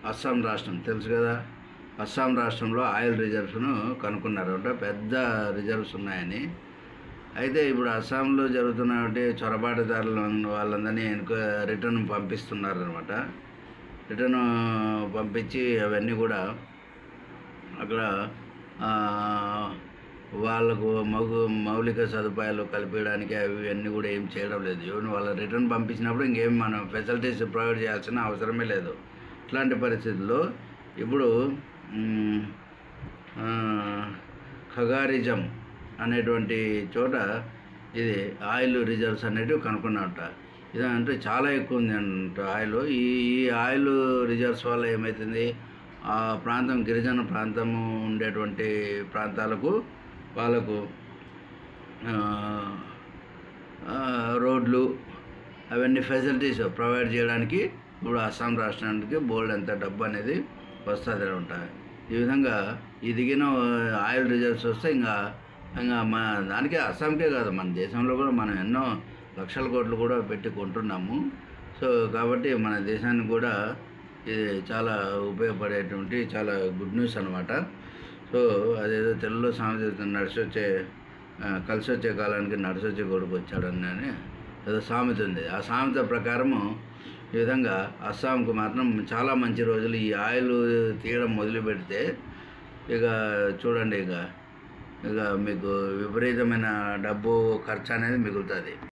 అస్సాం రాష్ట్రం తెలుసు కదా. అస్సాం రాష్ట్రంలో ఆయిల్ రిజర్వ్స్ను కనుక్కున్నారట, పెద్ద రిజర్వ్స్ ఉన్నాయని. అయితే ఇప్పుడు అస్సాంలో జరుగుతున్నటువంటి చొరబాటుదారులు వాళ్ళందరినీ రిటర్న్ పంపిస్తున్నారనమాట. రిటర్న్ పంపించి అవన్నీ కూడా అక్కడ వాళ్ళకు మౌలిక సదుపాయాలు కల్పించడానికి అన్నీ కూడా ఏం చేయడం లేదు. ఈవెన్ వాళ్ళ రిటర్న్ పంపించినప్పుడు ఇంకేం మనం ఫెసిలిటీస్ ప్రొవైడ్ చేయాల్సిన అవసరమే లేదు. ఇట్లాంటి పరిస్థితుల్లో ఇప్పుడు ఖగారిజం అనేటువంటి చోట ఇది ఆయిల్ రిజర్వ్స్ అనేటివి కనుక్కున్నట్ట. ఇదంటే చాలా ఎక్కువ ఉంది అంట ఆయిల్. ఈ ఆయిల్ రిజర్వ్స్ వల్ల ఏమవుతుంది, ఆ ప్రాంతం గిరిజన ప్రాంతము ఉండేటువంటి ప్రాంతాలకు వాళ్ళకు రోడ్లు అవన్నీ ఫెసిలిటీస్ ప్రొవైడ్ చేయడానికి ఇప్పుడు అస్సాం రాష్ట్రానికి బోల్డ్ అంత డబ్బు అనేది వస్తుంది అనమాట. ఈ విధంగా ఈ దిగిన ఆయిల్ రిజర్వ్స్ వస్తే ఇంకా మన దానికే అస్సాంకే కాదు, మన దేశంలో కూడా మనం ఎన్నో లక్షల కోట్లు కూడా పెట్టి కొంటున్నాము. సో కాబట్టి మన దేశానికి కూడా ఇది చాలా ఉపయోగపడేటువంటి చాలా గుడ్ న్యూస్ అనమాట. సో అదేదో తెలుగులో సామెత కలిసి వచ్చే కాలానికి నడిసొచ్చే కొడుకు వచ్చాడని ఏదో సామెత ఉంది. ఆ సామెత ప్రకారము ఈ విధంగా అస్సాంకు మాత్రం చాలా మంచి రోజులు. ఈ ఆయిల్ తీయడం మొదలు పెడితే ఇక చూడండి, ఇక మీకు విపరీతమైన డబ్బు ఖర్చు అనేది మిగులుతుంది.